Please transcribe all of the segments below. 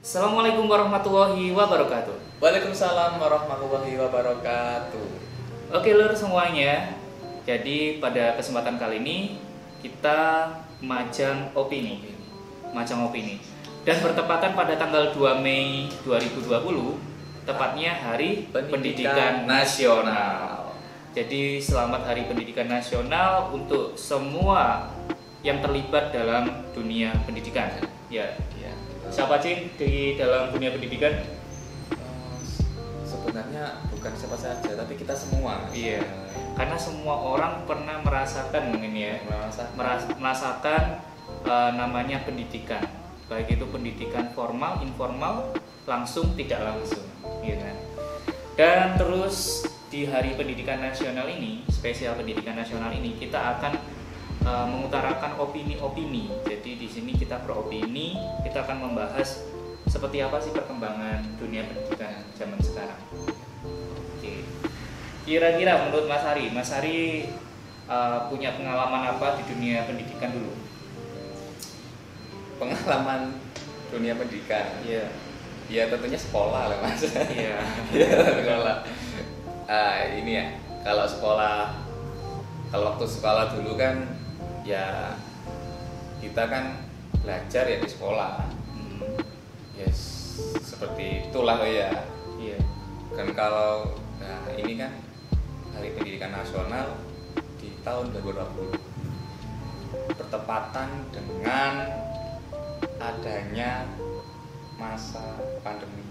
Assalamualaikum warahmatullahi wabarakatuh. Waalaikumsalam warahmatullahi wabarakatuh. Oke lur semuanya, jadi pada kesempatan kali ini kita majang opini. Dan bertepatan pada tanggal 2 Mei 2020, tepatnya Hari Pendidikan Nasional. Jadi selamat Hari Pendidikan Nasional untuk semua yang terlibat dalam dunia pendidikan. Ya. Siapa sih di dalam dunia pendidikan? Sebenarnya bukan siapa saja, tapi kita semua. Iya. Karena semua orang pernah merasakan mungkin ya, merasakan namanya pendidikan. Baik itu pendidikan formal, informal, langsung, tidak langsung, gitu kan. Dan terus di Hari Pendidikan Nasional ini, spesial Pendidikan Nasional ini, kita akan mengutarakan opini-opini. Jadi di sini kita beropini, kita akan membahas seperti apa sih perkembangan dunia pendidikan zaman sekarang. Oke. Kira-kira menurut Mas Hari punya pengalaman apa di dunia pendidikan dulu? Pengalaman dunia pendidikan. Iya. Ya tentunya sekolah lah Mas. Iya. Sekolah. Ini ya, kalau waktu sekolah dulu kan ya kita kan belajar ya di sekolah. Yes, seperti itulah ya. Iya. Kan kalau ini kan Hari Pendidikan Nasional di tahun 2020 bertepatan dengan adanya masa pandemi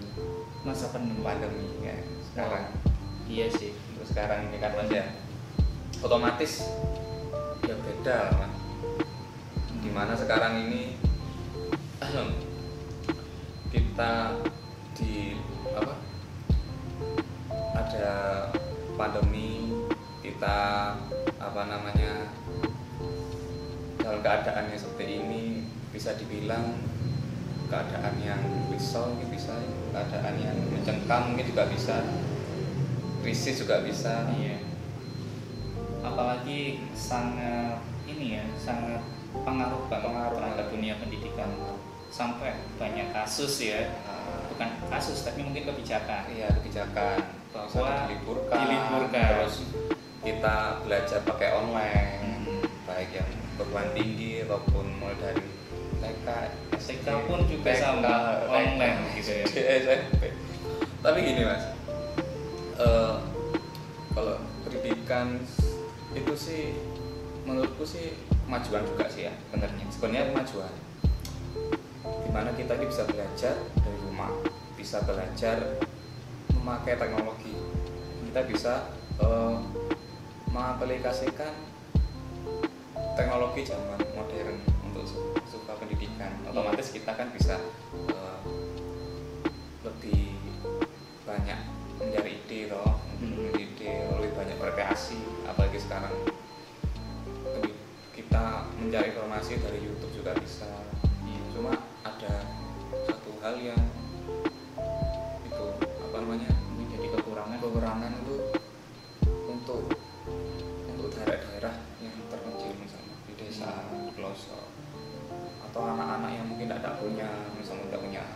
ya sekarang. Iya sih. Untuk sekarang ini kan Mas ya, otomatis ya beda lah. Dimana sekarang ini kita ada pandemi, kita dalam keadaan yang seperti ini bisa dibilang keadaan yang risau, bisa keadaan yang mencengkam, mungkin juga bisa krisis juga bisa. Iya. Apalagi sangat pengaruh terhadap dunia pendidikan, sampai banyak kasus ya, bukan kasus tapi mungkin kebijakan. Iya, kebijakan bahwa diliburkan, terus kita belajar pakai online, baik yang perguruan tinggi ataupun mulai dari TK pun juga sama online gitu ya. SMP. Tapi gini Mas, kalau pendidikan itu sih menurutku sih kemajuan juga sih ya, sebenarnya kemajuan dimana kita ini bisa belajar dari rumah, bisa belajar memakai teknologi, kita bisa mengaplikasikan teknologi zaman modern untuk sebuah pendidikan. Otomatis kita kan bisa lebih banyak mencari ide lebih banyak berkreasi, apalagi sekarang kita mencari informasi dari YouTube juga bisa. Cuma ada satu hal yang itu menjadi kekurangan itu untuk daerah-daerah yang terpencil, misalnya di desa, di pelosok, atau anak-anak yang mungkin tidak punya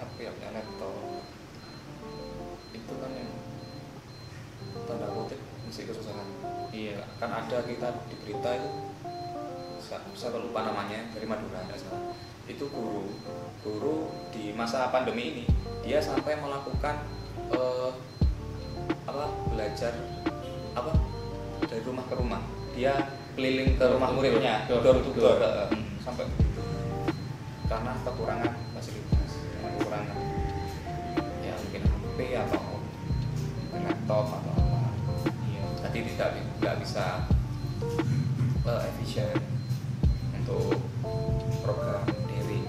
HP, tidak punya laptop. Itu kan yang tanda kutip masih kesusahan. Iya. Kan ada kita di berita itu, saya lupa namanya, dari Madura itu guru di masa pandemi ini dia sampai melakukan belajar dari rumah ke rumah, dia keliling ke rumah muridnya, door to door, sampai begitu, karena kekurangan fasilitas, kekurangan ya mungkin HP atau laptop atau apa. Iya. Jadi tidak bisa efisien untuk program daring,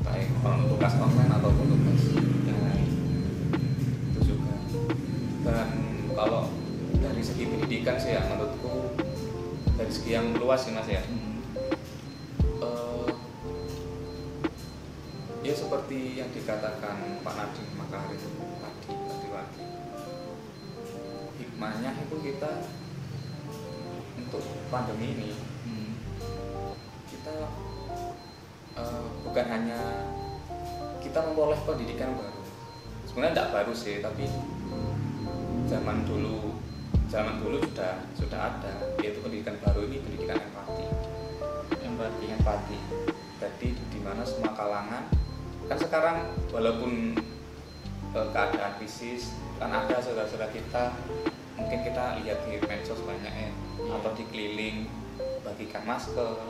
baik tugas online ataupun tugas yang lain itu juga. Dan kalau dari segi pendidikan sih ya, menurutku dari segi yang luas sih Mas ya, ya seperti yang dikatakan Pak Nadiem Makarim tadi, hikmahnya itu kita untuk pandemi ini kita bukan hanya kita memperoleh pendidikan baru. Sebenarnya tidak baru sih, tapi zaman dulu sudah ada, yaitu pendidikan baru ini, pendidikan empati. Jadi di mana semua kalangan kan sekarang walaupun keadaan krisis kan ada saudara-saudara kita, mungkin kita lihat di medsos banyak ya, atau di keliling bagikan masker,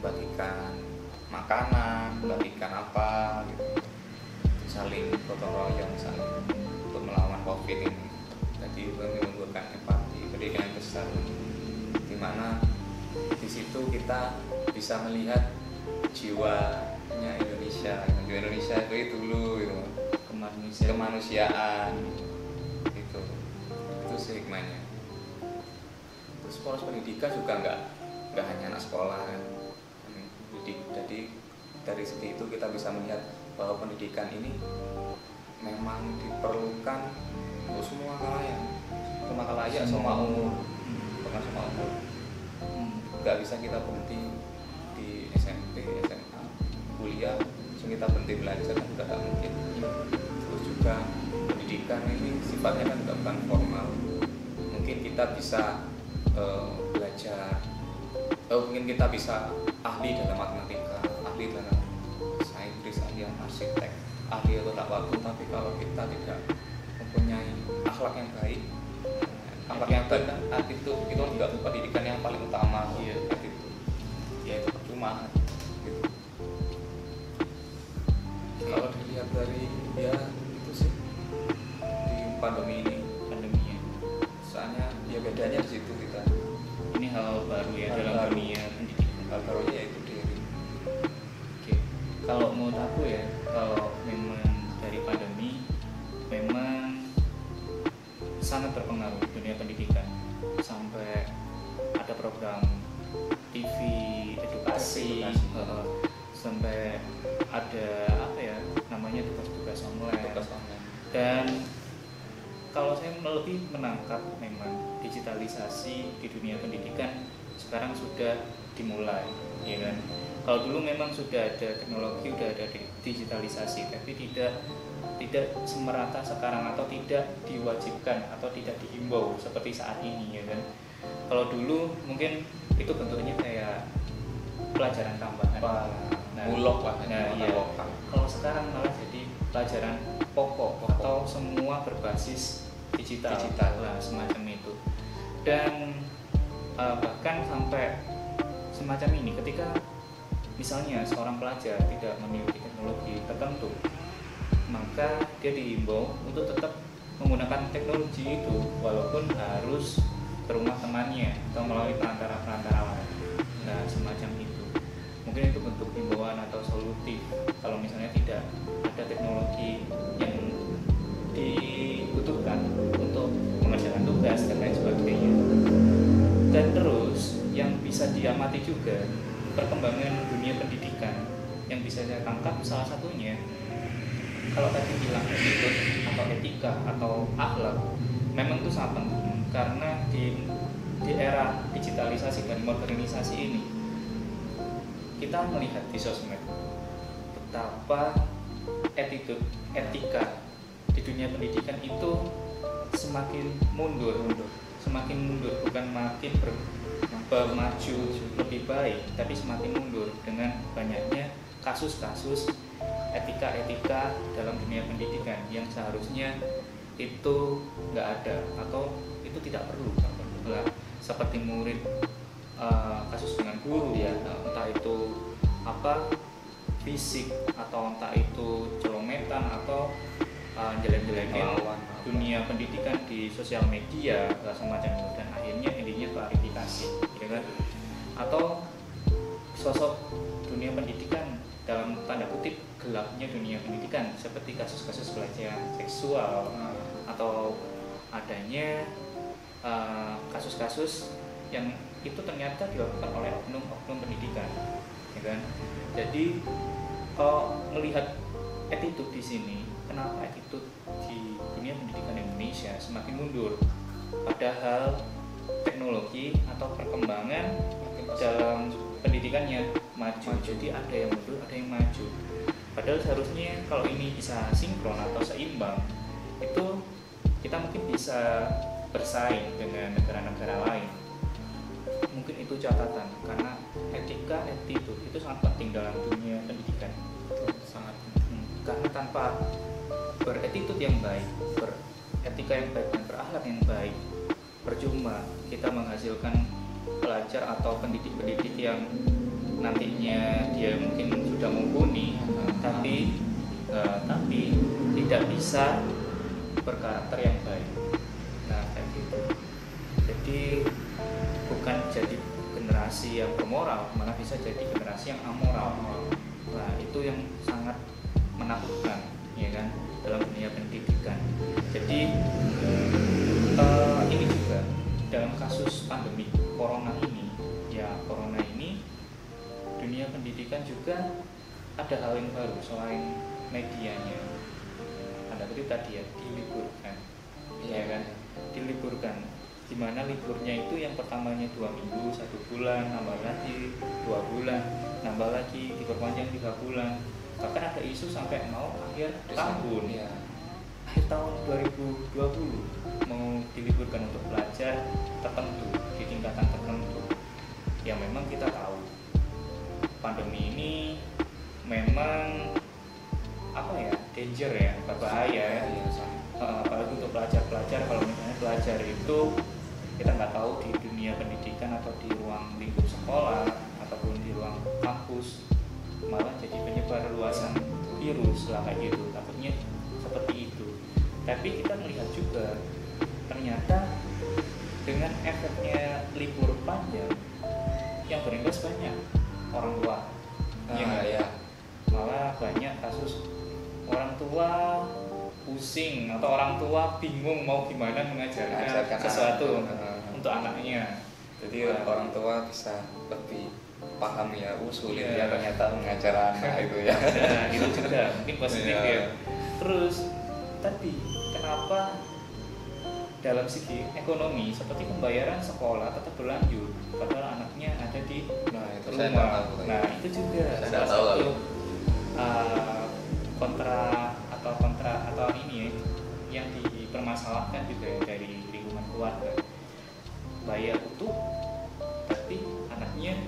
bagikan makanan, bagikan apa gitu, saling gotong royong saling untuk melawan COVID ini. Jadi menimbulkan empati, pendidikan yang besar, di mana di situ kita bisa melihat jiwanya Indonesia itu dulu gitu, kemanusiaan gitu. Itu sih hikmahnya. Terus poros pendidikan juga nggak hanya anak sekolah kan. Jadi dari segi itu kita bisa melihat bahwa pendidikan ini memang diperlukan untuk semua kalayak, semua umur, bukan semua umur. Nggak bisa kita berhenti di SMP, SMA, kuliah, langsung kita berhenti belajar, kan juga nggak mungkin. Terus juga pendidikan ini sifatnya kan bukan formal. Mungkin kita bisa belajar, mungkin kita bisa ahli dalam matematika, ahli dalam saintis, ahli arsitek, ahli atau tak waktu, tapi kalau kita tidak mempunyai akhlak yang baik kan attitude itu juga pendidikan yang paling utama. Attitude ya itu percuma gitu. Kalau dilihat dari ya itu sih di pandemi ya, soalnya ya bedanya di situ kita ini hal baru ya dalam dunia pendidikan. Hal barunya yaitu diri. Oke. Kalau menurut aku ya, kalau memang dari pandemi memang sangat berpengaruh dunia pendidikan, sampai ada program TV edukasi. Sampai ada apa ya namanya tugas-tugas online. Dan kalau saya lebih menangkap memang digitalisasi di dunia pendidikan sekarang sudah dimulai, ya kan. Kalau dulu memang sudah ada teknologi, sudah ada digitalisasi, tapi tidak semerata sekarang, atau tidak diwajibkan atau tidak dihimbau seperti saat ini, ya kan. Kalau dulu mungkin itu bentuknya kayak pelajaran tambahan, mulok lah. Iya. Kalau sekarang malah jadi pelajaran pokok atau semua berbasis digital lah, semacam itu. Dan bahkan sampai semacam ini, ketika misalnya seorang pelajar tidak memiliki teknologi tertentu, maka dia dihimbau untuk tetap menggunakan teknologi itu walaupun harus ke rumah temannya atau melalui perantara lain. Nah, semacam itu. Mungkin itu bentuk himbauan atau solutif kalau misalnya tidak ada teknologi yang dibutuhkan untuk mengerjakan tugas dan lain sebagainya. Dan terus yang bisa diamati juga perkembangan dunia pendidikan yang bisa saya tangkap, salah satunya kalau tadi bilang attitude atau etika atau akhlak, memang itu sangat penting karena di era digitalisasi dan modernisasi ini kita melihat di sosmed betapa attitude, etika di dunia pendidikan itu semakin mundur, bukan makin bermaju lebih baik, tapi semakin mundur dengan banyaknya kasus-kasus etika dalam dunia pendidikan yang seharusnya itu nggak ada atau itu tidak perlu. Seperti murid kasus dengan guru, ya, entah itu fisik atau entah itu celometan atau jelek-jelekin dunia pendidikan di sosial media semacam itu, dan akhirnya intinya klarifikasi, ya kan? Atau sosok dunia pendidikan dalam tanda kutip gelapnya dunia pendidikan seperti kasus-kasus pelecehan seksual atau adanya kasus-kasus yang itu ternyata dilakukan oleh oknum pendidikan, ya kan? Jadi kalau melihat attitude di sini, kenapa attitude di dunia pendidikan Indonesia semakin mundur, padahal teknologi atau perkembangan dalam pendidikannya maju. Jadi ada yang mundur, ada yang maju. Padahal seharusnya kalau ini bisa sinkron atau seimbang, itu kita mungkin bisa bersaing dengan negara-negara lain. Mungkin itu catatan, karena etika, attitude itu sangat penting dalam dunia pendidikan. Itu sangat Karena tanpa beretitude yang baik, beretika yang baik, dan berakhlak yang baik, percuma kita menghasilkan pelajar atau pendidik-pendidik yang nantinya dia mungkin sudah mumpuni, tapi tidak bisa berkarakter yang baik. Nah, kayak gitu. Jadi bukan jadi generasi yang bermoral, malah bisa jadi generasi yang amoral. Nah, itu yang sangat menakutkan, ya kan, dalam dunia pendidikan. Jadi ini juga dalam kasus pandemi corona ini, dunia pendidikan juga ada hal yang baru selain medianya. Anda itu tadi ya, diliburkan, ya kan, diliburkan. Dimana liburnya itu yang pertamanya 2 minggu, 1 bulan, nambah lagi 2 bulan, nambah lagi diperpanjang 3 bulan. Bahkan ada isu sampai mau akhir tahun, ya, akhir tahun 2020 mau diliburkan untuk pelajar tertentu di tingkatan tertentu. Yang memang kita tahu pandemi ini memang danger ya, berbahaya ya. Apalagi untuk pelajar-pelajar. Kalau misalnya pelajar itu kita nggak tahu di dunia pendidikan atau di ruang lingkup sekolah ataupun di ruang kampus, malah jadi penyebar luasan virus lah kayak gitu, takutnya seperti itu. Tapi kita melihat juga ternyata dengan efeknya libur panjang yang berimbas banyak orang tua. Malah banyak kasus orang tua pusing atau orang tua bingung mau gimana mengajarkan sesuatu untuk anaknya. Jadi orang tua bisa lebih paham ya, sulit ya ternyata mengajar anak itu ya. Nah, itu juga mungkin positif ya. Terus tadi kenapa dalam segi ekonomi seperti pembayaran sekolah tetap berlanjut padahal anaknya ada di rumah. Nah, itu juga salah satu kontra atau ini ya, yang dipermasalahkan juga ya, dari lingkungan keluarga. Bayar utuh tapi anaknya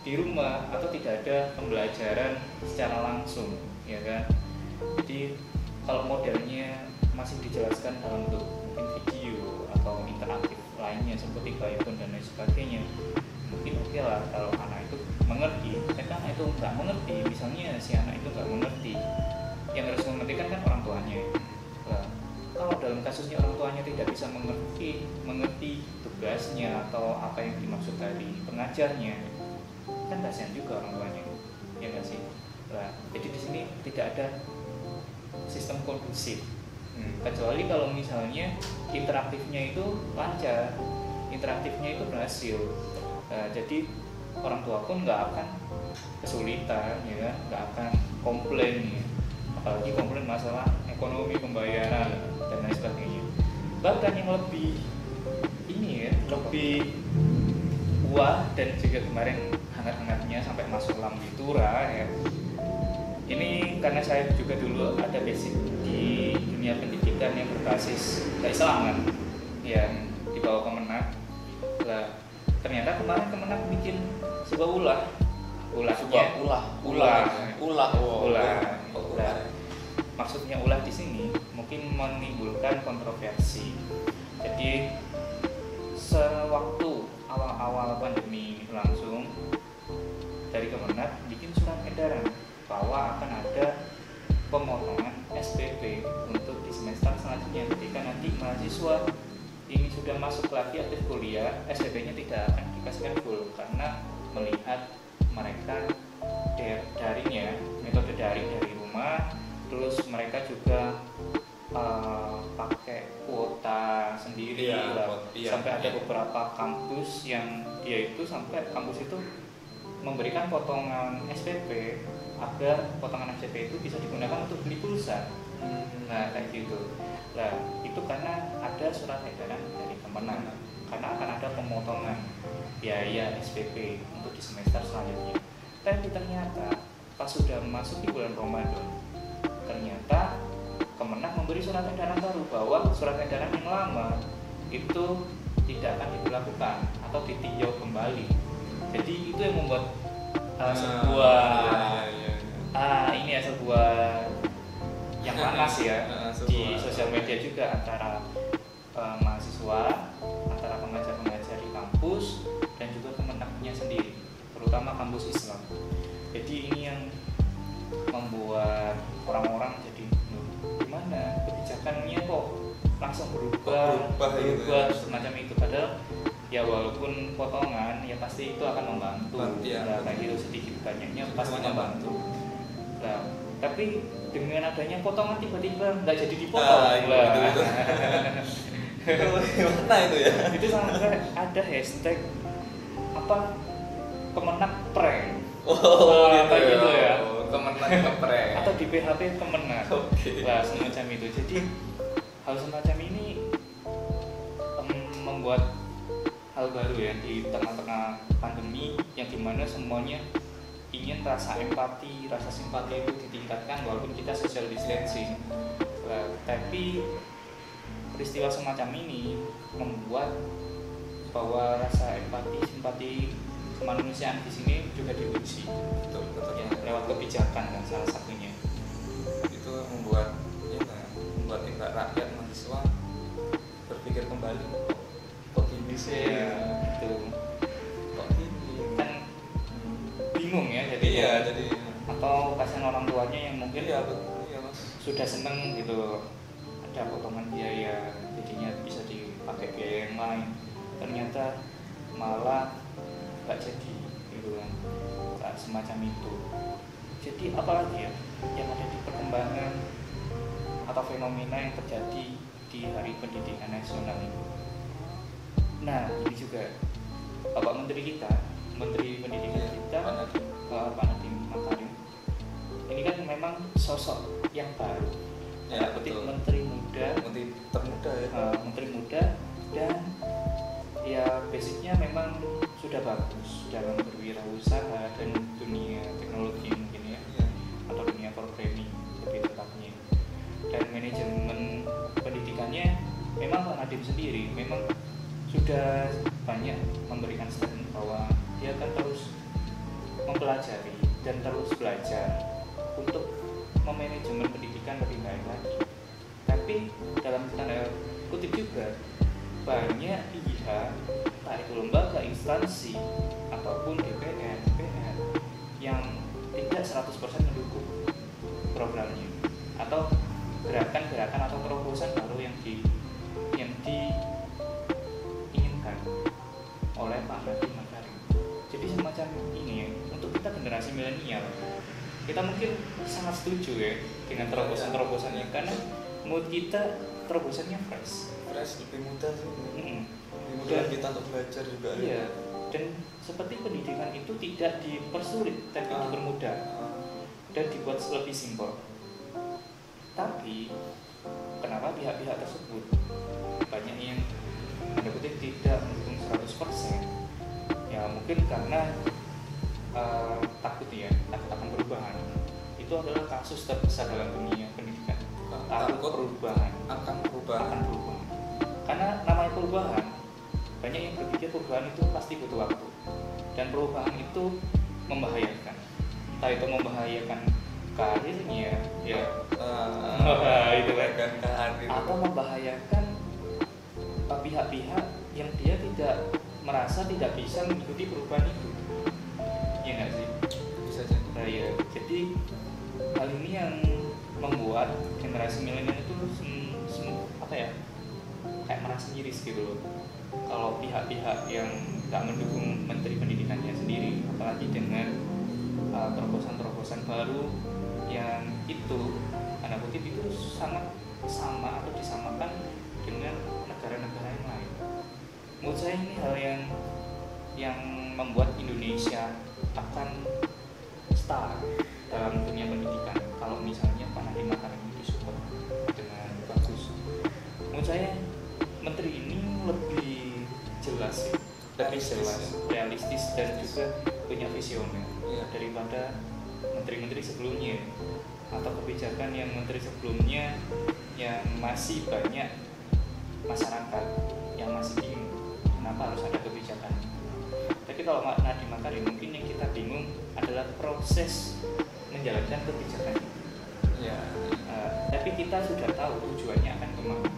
di rumah atau tidak ada pembelajaran secara langsung, ya kan. Jadi kalau modelnya masih dijelaskan dalam bentuk mungkin video atau interaktif lainnya seperti Bayapun dan lain sebagainya, mungkin oke lah kalau anak itu mengerti. Kan anak itu nggak mengerti, misalnya si anak itu nggak mengerti, yang harus mengerti kan orang tuanya. Nah, kalau dalam kasusnya orang tuanya tidak bisa mengerti tugasnya atau apa yang dimaksud dari pengajarnya, kan kasihan juga orang tuanya, ya nggak sih? Nah, jadi di sini tidak ada sistem kondusif, kecuali kalau misalnya interaktifnya itu lancar, interaktifnya itu berhasil. Nah, jadi orang tua pun nggak akan kesulitan, ya kan, nggak akan komplain, ya. Apalagi komplain masalah ekonomi, pembayaran dan lain sebagainya. Bahkan yang lebih ini ya, lebih wah dan juga kemarin hangat-hangatnya sampai masuk Lambitura ya. Ini karena saya juga dulu ada basic di dunia pendidikan yang berbasis keislaman ya, di bawah Kemenak. Lah, ternyata kemarin Kemenak bikin sebuah ulah. Maksudnya ulah di sini mungkin menimbulkan kontroversi. Jadi sewaktu awal-awal pandemi ini berlangsung, dari Kemenak bikin surat edaran bahwa akan ada pemotongan SPP untuk di semester selanjutnya. Ketika nanti mahasiswa ini sudah masuk lagi aktif kuliah, SPP-nya tidak akan dikasihkan full karena melihat mereka daringnya, metode daring dari rumah, terus mereka juga pakai kuota sendiri sampai ada beberapa kampus yang dia itu sampai kampus itu memberikan potongan SPP agar potongan SPP itu bisa digunakan untuk beli pulsa. Nah, kayak gitu. Nah, itu karena ada surat edaran dari Kemenak, karena akan ada pemotongan biaya SPP untuk di semester selanjutnya. Tapi ternyata pas sudah memasuki bulan Ramadan, ternyata Kemenak memberi surat edaran baru bahwa surat edaran yang lama itu tidak akan diberlakukan atau ditinjau kembali. Jadi itu yang membuat sebuah ini ya sebuah yang panas ya di sosial media juga antara mahasiswa, antara pengajar-pengajar di kampus dan juga Kemenaknya sendiri, terutama kampus Islam. Jadi ini yang membuat orang-orang jadi gimana kebijakannya kok langsung berubah semacam itu, padahal ya walaupun potongan ya pasti itu akan membantu ya, kayak gitu sedikit banyaknya pasti membantu. Nah, tapi dengan adanya potongan tiba-tiba nggak jadi dipotong Gimana itu ya? Itu sampai ada hashtag apa Kemenak prank. Gitu gitu ya. Kemenak ngeprank. Atau di PHP Kemenak. Lah semacam itu. Jadi hal semacam ini membuat hal baru ya di tengah-tengah pandemi yang dimana semuanya ingin rasa empati, rasa simpati itu ditingkatkan walaupun kita social distancing. Tapi peristiwa semacam ini membuat bahwa rasa empati, simpati kemanusiaan di sini juga diuji. Betul. Ya, lewat kebijakan kan salah satunya. Itu membuat kita rakyat mahasiswa berpikir kembali. Kok gini sih? Ya, itu. Kok gini? Kan bingung ya jadi. Iya, jadi atau kasihan orang tuanya yang mungkin iya Mas. Sudah seneng gitu ada potongan biaya jadinya bisa dipakai biaya yang lain, ternyata malah nggak jadi gitu kan, semacam itu. Jadi apalagi ya yang ada di perkembangan atau fenomena yang terjadi di Hari Pendidikan Nasional ini. Nah ini juga Bapak Menteri kita, Menteri Pendidikan kita, Pak Nadiem Makarim, ini kan memang sosok yang baru, ya, betul. Menteri muda dan ya basicnya memang sudah bagus dalam berwirausaha dan dunia teknologi mungkin ya. Atau dunia programming lebih tepatnya, dan manajemen pendidikannya memang Pak Nadiem sendiri memang sudah banyak memberikan statement bahwa dia akan terus mempelajari dan terus belajar untuk memanajemen pendidikan lebih baik lagi. Tapi dalam tanda kutip juga banyak pihak, entah itu lembaga, instansi ataupun DPR yang tidak 100% mendukung programnya atau gerakan-gerakan atau terobosan baru yang diinginkan oleh Pak Nadiem Makarim. Jadi semacam ini ya, untuk kita generasi milenial kita mungkin sangat setuju ya dengan terobosan-terobosannya, karena mood kita terobosannya fresh, lebih mudah sih. Lebih mudah Dan kita untuk belajar juga. Iya, dan seperti pendidikan itu tidak dipersulit tapi dipermudah dan dibuat lebih simpel. Tapi kenapa pihak-pihak tersebut banyak yang ada kutip tidak mendukung 100%? Ya mungkin karena takut akan perubahan. Itu adalah kasus terbesar dalam dunia pendidikan. Takut perubahan akan perubahan. Karena namanya perubahan, banyak yang berpikir perubahan itu pasti butuh waktu, dan perubahan itu membahayakan. Entah itu membahayakan karirnya, ya, itu kan, atau membahayakan pihak-pihak yang dia tidak merasa tidak bisa mengikuti perubahan itu. Ya nggak sih? Bisa jadi. Nah, ya. Jadi hal ini yang membuat generasi milenial itu kayak merasa miris gitu loh. Kalau pihak-pihak yang nggak mendukung Menteri Pendidikannya sendiri, apalagi dengan terobosan-terobosan baru yang itu, tanda kutip itu sangat sama atau disamakan dengan negara-negara yang lain. Menurut saya ini hal yang membuat Indonesia akan start dalam dunia pendidikan kalau misalnya Pak Nadiem Makarim ini disupport dengan bagus. Menurut saya menteri ini lebih jelas, realistis dan juga punya visioner daripada menteri-menteri sebelumnya atau kebijakan yang menteri sebelumnya yang masih banyak masyarakat yang masih bingung kenapa harus ada kebijakan. Tapi kalau Nadiem Makarim mungkin yang kita bingung adalah proses menjalankan kebijakan. Ya. Tapi kita sudah tahu tujuannya akan kemana.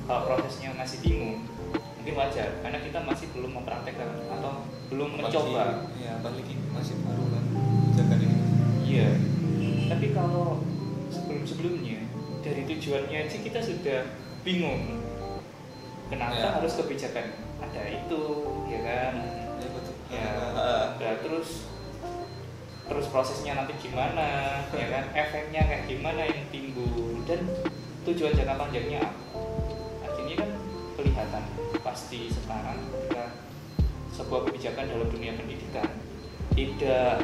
Kalau prosesnya masih bingung, mungkin wajar karena kita masih belum mempraktekkan atau belum mencoba. Iya, apalagi masih baru kan kebijakan ini. Iya. Tapi kalau sebelum-sebelumnya dari tujuannya aja kita sudah bingung. Kenapa Ya. harus kebijakan ada itu, ya kan? Ya betul. Ya. Nah, terus prosesnya nanti gimana, ya kan? Efeknya kayak gimana yang timbul dan tujuan jangka panjangnya apa? Akhirnya kan kelihatan pasti sekarang ketika sebuah kebijakan dalam dunia pendidikan tidak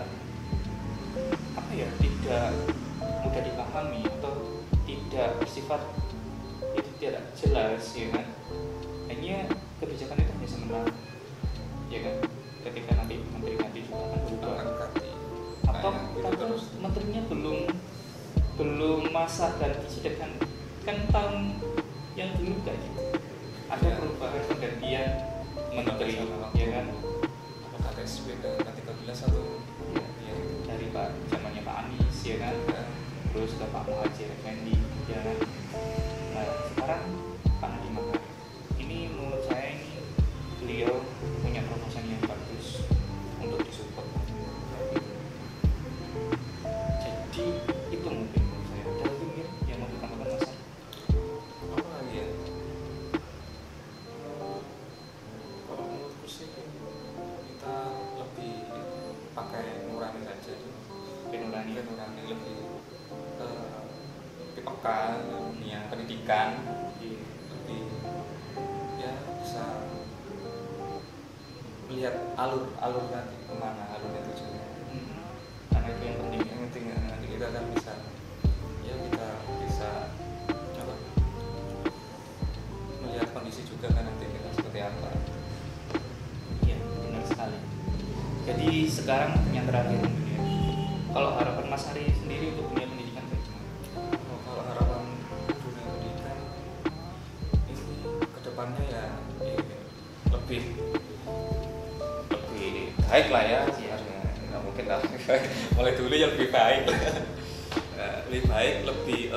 mudah dipahami atau tidak bersifat itu tidak jelas, ya kan? Hanya kebijakan itu hanya sementara, ya kan? Ketika nanti menteri ganti juga akan berubah. Atau menterinya belum masa ganti sedangkan kan tahun yang dulu kayak gitu ada perubahan pergantian menteri, ya kan? Apakah KSB ke-13 atau ya, dari Pak zamannya Pak Anies, ya kan? Terus ke Pak Muhadjir Effendi, ya kan? Nah sekarang Pak Nadiem Makarim ini menurut saya ini beliau punya proposal yang bagus untuk disupport. Jadi itu mungkin menurut saya. Ada lagi mungkin yang mau ditambahkan Mas? apa lagi ya? Kalau menurutku sih kita lebih pakai nurani saja tuh. Nurani lebih peka dunia pendidikan, lebih ya bisa melihat alur nanti kemana alurnya tujuannya. Karena itu yang penting. Yang penting nanti kita akan bisa apa, melihat kondisi juga kan nanti kita seperti apa. Iya, benar sekali. Jadi sekarang yang terakhir mungkin ya. Kalau harapan Mas Hari sendiri untuk dunia pendidikan kayak gimana? Kalau harapan dunia pendidikan ini kedepannya ya lebih baik lah ya. Nggak mungkin lah mulai dulu ya lebih baik. Lebih baik, lebih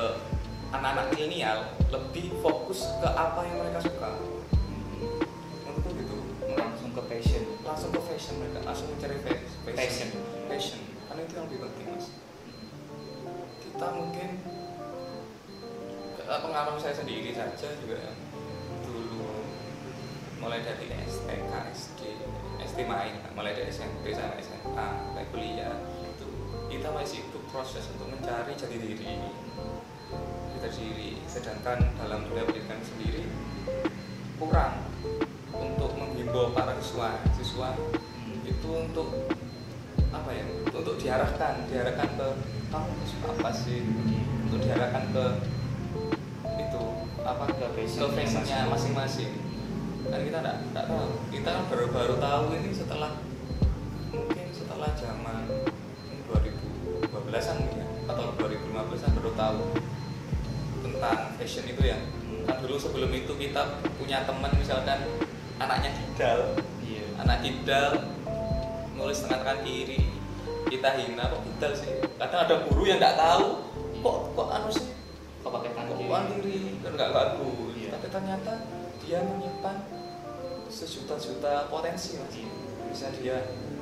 anak-anak milenial lebih fokus ke apa yang mereka suka. Menurutku gitu. Langsung ke passion. Mereka langsung mencari passion. Karena itu yang lebih penting, Mas. Kita mungkin pengalaman saya sendiri saja juga dulu mulai dari STK, SD main, mulai dari SMP sampai SMA, sampai kuliah itu kita masih itu proses untuk mencari jati diri. Sedangkan dalam dunia pendidikan sendiri kurang untuk menghimbau para siswa itu untuk apa ya? Untuk diarahkan ke kamu suka apa sih? Untuk diarahkan ke itu apa? Ke passionnya masing-masing. Dan kita tidak tahu. Kita kan baru tahu ini mungkin setelah zaman 2012-an ya, atau 2015-an baru tahu tentang fashion itu ya. Kan dulu sebelum itu kita punya teman misalkan anaknya kidal, anak kidal nulis tangan kiri, kita hina, kok kidal sih? Kadang ada guru yang nggak tahu, kok anu sih? Kok pakai tangan kiri? Kan nggak bagus. Tapi ternyata dia menyimpan sejuta-juta potensi, Mas. Bisa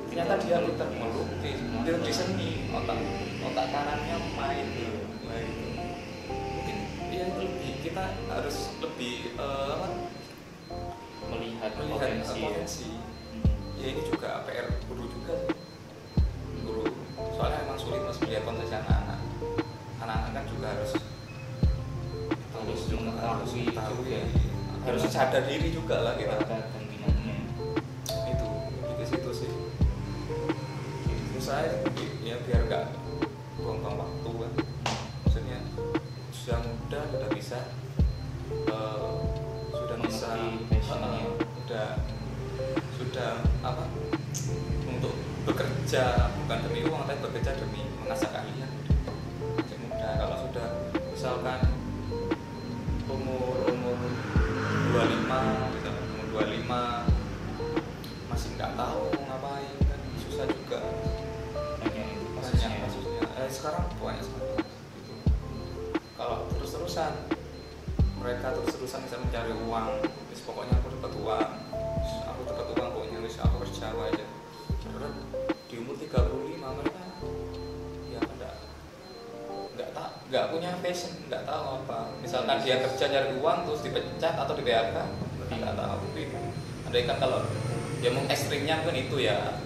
ternyata dia pintar melukis, dia di seni, otak kanannya main gitu. Mungkin ya kita harus lebih melihat potensi. Ya ini juga PR guru juga sih. Guru soalnya emang sulit Mas melihat potensi anak-anak kan juga harus mengetahui juga. Harus sadar diri juga lah kita. Itu di situ sih. Itu saya ya biar nggak buang-buang waktu kan. Maksudnya sudah muda sudah bisa sudah apa untuk bekerja bekerja bukan demi uang tapi bekerja demi mengasah keahlian. Masih muda. Kalau sudah misalkan umur 25 misalkan umur 25 masih nggak tahu mau ngapain kan susah juga. Banyak kasusnya. Sekarang banyak sekali gitu. Kalau terus-terusan mereka terus-terusan bisa mencari uang, terus pokoknya aku dapat uang pokoknya wis aku kerja aja. Terus di umur 35 mereka ya nggak punya passion, nggak tahu apa. Misalkan dia kerja cari uang terus dipecat atau di PHK, mereka nggak tahu itu. Andai kan kalau ya mungkin ekstrimnya mungkin itu ya,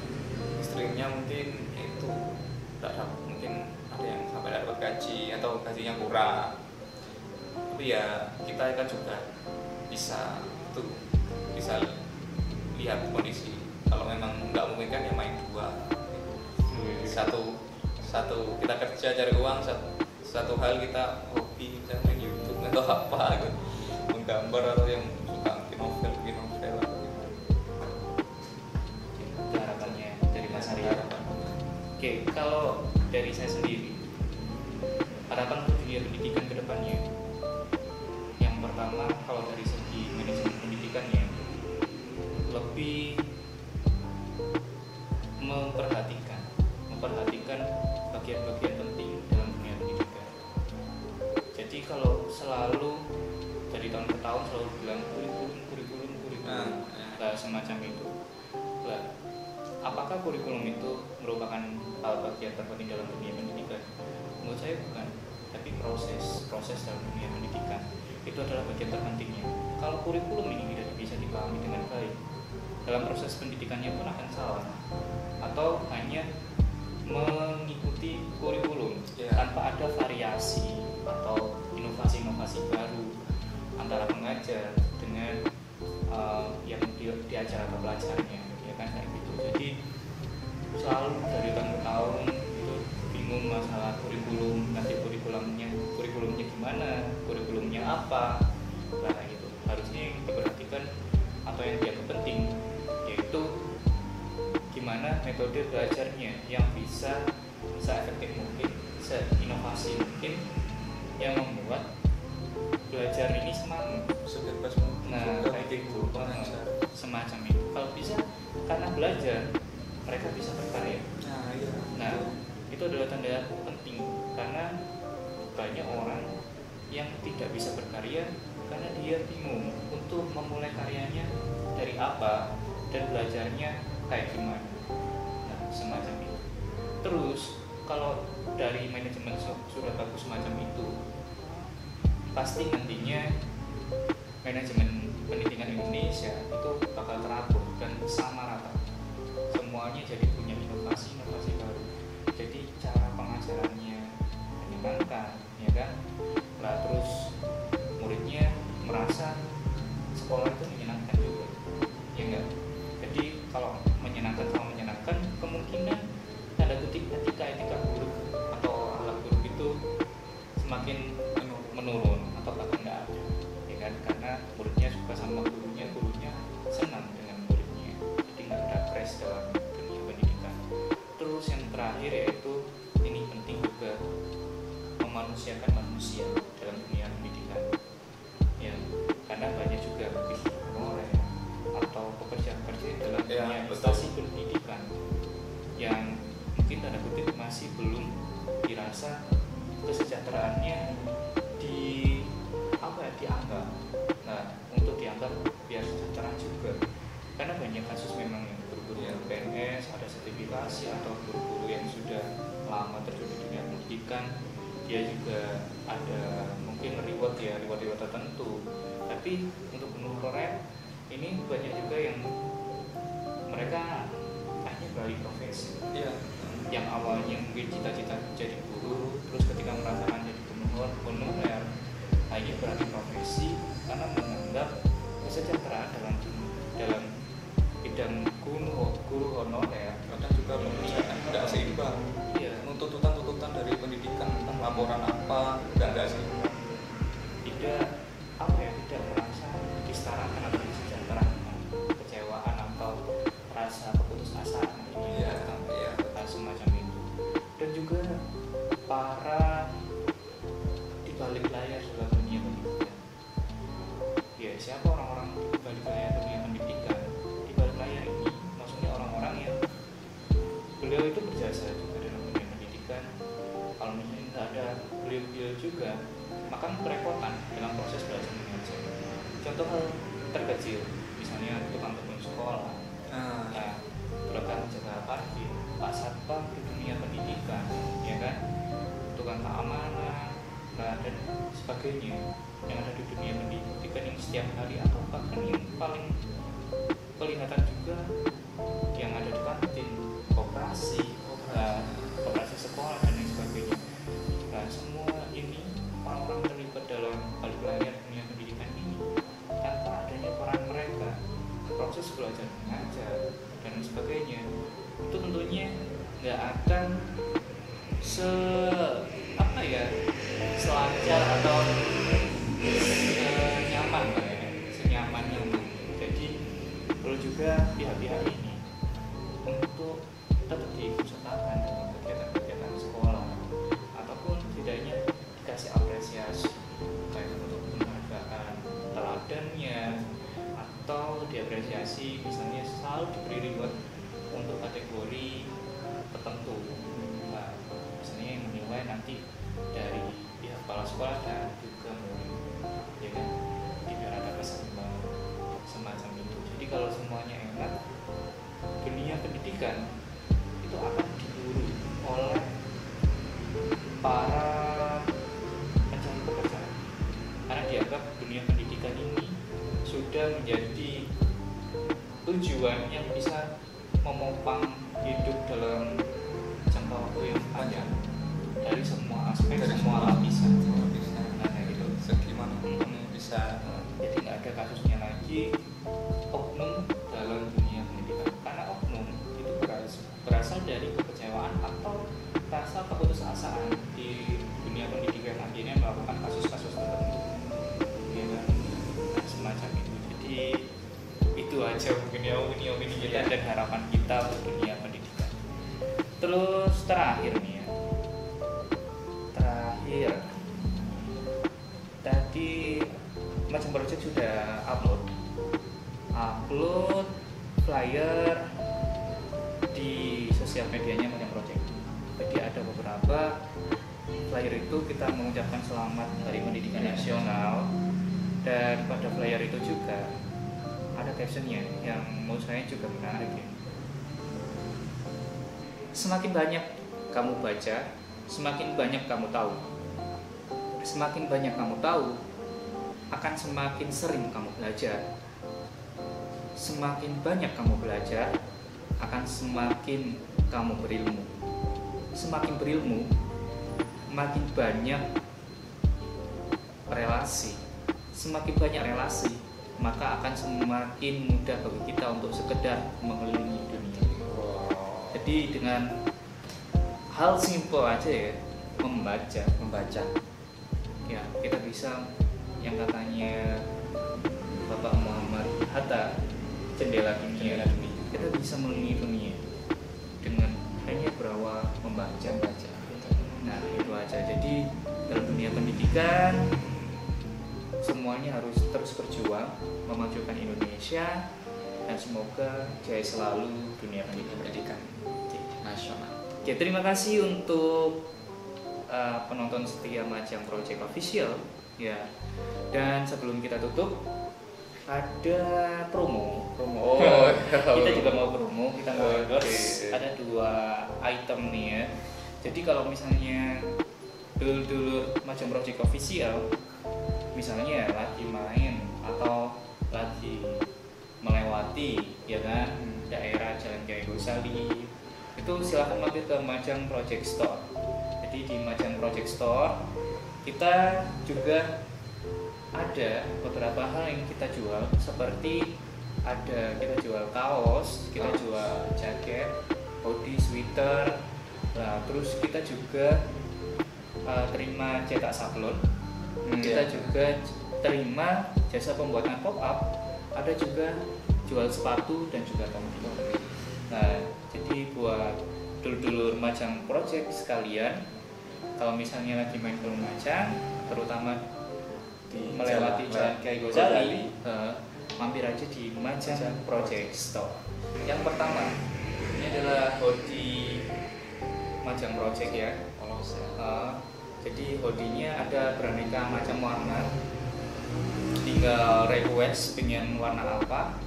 ekstrimnya mungkin itu mungkin ada yang sampai dapat gaji atau gajinya kurang. Tapi ya kita kan juga bisa lihat kondisi. Kalau memang nggak memungkinkan ya main dua. Satu kita kerja cari uang, satu hal kita hobi kita main YouTube atau apa gitu, menggambar atau yang suka bikin novel atau gimana. Itu harapannya dari Mas Arya. Oke, kalau dari saya sendiri, harapan untuk dunia pendidikan ke depannya, yang pertama kalau dari segi manajemen pendidikannya lebih memperhatikan bagian-bagian penting dalam dunia pendidikan. Jadi kalau selalu dari tahun ke tahun selalu bilang kurikulum lah semacam itu lah, apakah kurikulum itu merupakan hal bagian terpenting dalam dunia pendidikan? Menurut saya bukan, tapi proses dalam dunia pendidikan itu adalah bagian terpentingnya. Kalau kurikulum ini tidak bisa dipahami dengan baik, dalam proses pendidikannya pun akan salah atau hanya mengikuti kurikulum tanpa ada variasi atau inovasi baru antara pengajar dengan yang diajar atau pelajarnya, ya kan kayak gitu. Jadi selalu dari tahun ke tahun itu bingung masalah kurikulum, nanti kurikulumnya gimana, kurikulumnya apa, nah itu harusnya yang diperhatikan atau yang dianggap penting yaitu gimana metode belajarnya yang bisa se-efektif mungkin, se-inovasi mungkin, yang membuat belajar ini semangat, sebebas mungkin. Nah, kayak gitu, semacam itu. Kalau bisa, karena belajar mereka bisa berkarya. Nah, itu adalah tanda penting karena banyak orang yang tidak bisa berkarya karena dia bingung untuk memulai karyanya dari apa dan belajarnya kayak gimana. Nah, semacam itu. Terus kalau dari manajemen sudah bagus semacam itu, pasti nantinya manajemen pendidikan Indonesia itu bakal teratur dan sama rata. Semuanya jadi punya inovasi baru. Jadi cara pengajarannya menyenangkan, ya kan? Lah terus muridnya merasa sekolah itu menyenangkan juga, ya enggak? Jadi kalau menyenangkan sama menyenangkan, kemungkinan tanda kutip etika guru atau akhlak guru itu semakin menurun atau bahkan nggak ada, ya kan? Karena muridnya suka sama gurunya senang dengan muridnya, jadi nggak ada crash dalam dunia pendidikan. Terus yang terakhir yaitu ini penting juga, memanusiakan manusia dalam dunia pendidikan, ya karena banyak juga honorer atau pekerja-pekerja dalam dunia instansi pendidikan yang mungkin tanda kutip masih belum dirasa kesejahteraannya dianggap. Nah, untuk dianggap biar sejahtera juga, karena banyak kasus memang yang guru-guru PNS ada sertifikasi atau guru-guru yang sudah lama terjun di dunia pendidikan, dia juga ada mungkin reward tertentu. Tapi untuk guru honorer ini banyak juga yang mereka akhirnya beralih profesi. Yang awalnya mungkin cita-cita jadi guru, terus ketika merasakan jadi guru honorer akhirnya beralih profesi karena menganggap kesejahteraan dalam bidang guru honorer kadang juga pekerjaan nggak seimbang. Tuntutan dari pendidikan tentang laporan apa nggak seimbang. Tidak merasa disetarakan atau disejahterakan, kecewaan atau rasa keputusasaan ini juga, maka kerepotan dalam proses belajar mengajar. Contoh hal terkecil, misalnya tukang kebun sekolah, nah, tukang jaga parkir, pak satpam di dunia pendidikan, ya kan, tukang keamanan, dan sebagainya yang ada di dunia pendidikan yang setiap hari, atau bahkan yang paling kelihatan juga yang ada di kantin, koperasi sekolah dan lain sebagainya. Nah, semua ini orang-orang terlibat dalam balik layar dunia pendidikan ini. Tanpa adanya peran mereka, proses belajar mengajar dan sebagainya itu tentunya nggak akan selancar atau senyaman. Jadi perlu juga pihak-pihak ini untuk tetap diikutsertakan dalam kegiatan sekolah, ataupun setidaknya dikasih apresiasi kayak untuk penghargaan teladannya, atau diapresiasi misalnya selalu diberi reward untuk kategori tertentu. Nah, misalnya yang menilai nanti dari pihak kepala sekolah dan juga murid, ya kan, jadi biar ada keseimbangan semacam itu. Jadi kalau semuanya enak, dunia pendidikan itu akan diburu oleh para pencari pekerjaan, karena dianggap dunia pendidikan ini sudah menjadi tujuan yang bisa memopang hidup dalam jangka waktu yang panjang dari semua aspek, semua lapisan. Nah, gitu. Segimana bisa jadi nggak ada kasusnya lagi oknum dalam dunia pendidikan, karena oknum itu berasal dari kekecewaan atau rasa keputusasaan di dunia pendidikan, akhirnya melakukan kasus-kasus tertentu, ya kan? Nah, semacam itu. Jadi itu aja mungkin ya opini kita dan harapan kita untuk dunia pendidikan. Terus terakhir nih ya, tadi macam project sudah upload flyer di sosial medianya macam project. Jadi ada beberapa flyer itu kita mengucapkan selamat Hari Pendidikan Nasional, dan pada flyer itu juga ada captionnya yang menurut saya juga menarik ya. Semakin banyak kamu baca, semakin banyak kamu tahu. Semakin banyak kamu tahu, akan semakin sering kamu belajar. Semakin banyak kamu belajar, akan semakin kamu berilmu. Semakin berilmu, makin banyak relasi. Semakin banyak relasi, maka akan semakin mudah bagi kita untuk sekedar mengelilingi dunia. Jadi dengan hal simpel aja ya, membaca, ya kita bisa, yang katanya Bapak Muhammad Hatta, jendela dunia. Kita bisa mengelilingi dunia dengan hanya berawal membaca. Nah, itu aja. Jadi dalam dunia pendidikan semuanya harus terus berjuang memajukan Indonesia, dan semoga jaya selalu dunia pendidikan nasional. Oke, terima kasih untuk penonton setia Majang Project Official ya. Dan sebelum kita tutup, ada promo. Kita juga mau promo, kita mau endorse. Ada 2 item nih ya. Jadi kalau misalnya dulur-dulur Majang Project Official misalnya lagi main atau lagi melewati ya kan daerah Jalan Kiai Gosali, itu silahkan mampir ke Majang Project Store. Jadi di Majang Project Store kita juga ada beberapa hal yang kita jual, seperti kita jual kaos, kita jual jaket, hoodie, sweater. Nah, terus kita juga terima cetak sablon. Kita juga terima jasa pembuatan pop-up, ada juga jual sepatu dan juga topi. Nah, jadi buat dulur-dulur Majang Project sekalian, kalau misalnya lagi main ke Majang, terutama melewati Jalan Kiai Gosali, mampir aja di Majang Project Store. Yang pertama, ini adalah hoodie Majang Project ya. Jadi hoodie-nya ada beraneka macam warna, tinggal request pengen warna apa.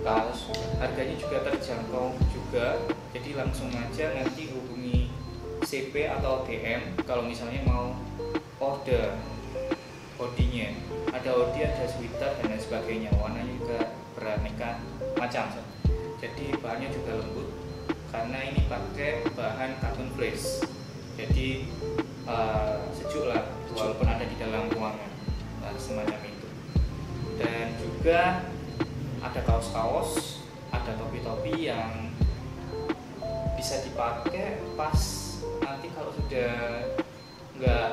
Kaos harganya juga terjangkau juga, jadi langsung aja nanti hubungi CP atau DM kalau misalnya mau order hoodie-nya. Ada hoodie, ada sweater dan lain sebagainya, warnanya juga beraneka macam. Jadi bahannya juga lembut karena ini pakai bahan cotton fleece, jadi sejuk lah walaupun ada di dalam ruangan, semacam itu. Dan juga ada kaos-kaos, ada topi-topi yang bisa dipakai pas nanti kalau sudah nggak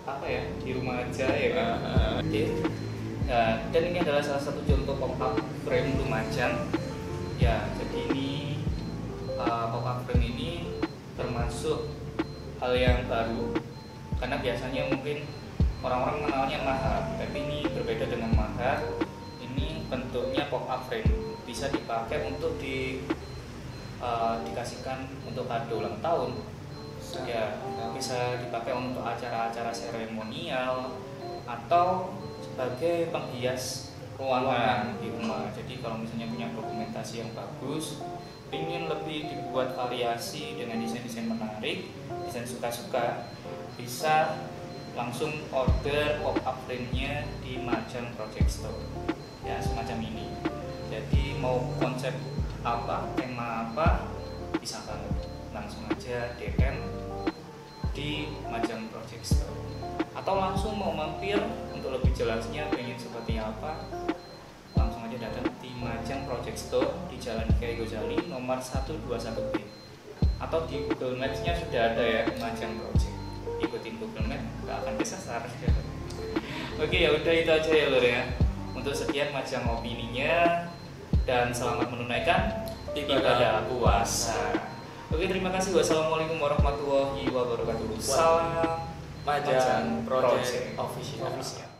apa ya di rumah aja ya kan. Dan ini adalah salah satu contoh pop-up frame Lumajang ya. Jadi ini pop-up frame ini termasuk hal yang baru karena biasanya mungkin orang-orang mengenalnya mahar, tapi ini berbeda dengan mahar. Ini bentuknya pop-up frame, bisa dipakai untuk dikasihkan untuk kado ulang tahun ya, bisa dipakai untuk acara-acara seremonial atau sebagai penghias ruangan di rumah. Jadi kalau misalnya punya dokumentasi yang bagus, ingin lebih dibuat variasi dengan desain-desain menarik, desain suka-suka, bisa langsung order pop-up frame-nya di Majang Project Store ya, semacam ini. Jadi mau konsep apa, tema apa, bisa banget langsung aja DM di Majang Project Store atau langsung mau mampir untuk lebih jelasnya pengen seperti apa, langsung aja datang di Majang Project Store di Jalan Kiai Gozali nomor 121B, atau di Google Maps-nya sudah ada ya Majang Project. Ikutin Google Maps, gak akan kesasar. Oke, ya udah itu aja ya lur ya. Untuk sekian Majang opininya, dan selamat menunaikan ibadah puasa. Oke, terima kasih. Wassalamualaikum warahmatullahi wabarakatuh. Salam Majang Project Official. Official.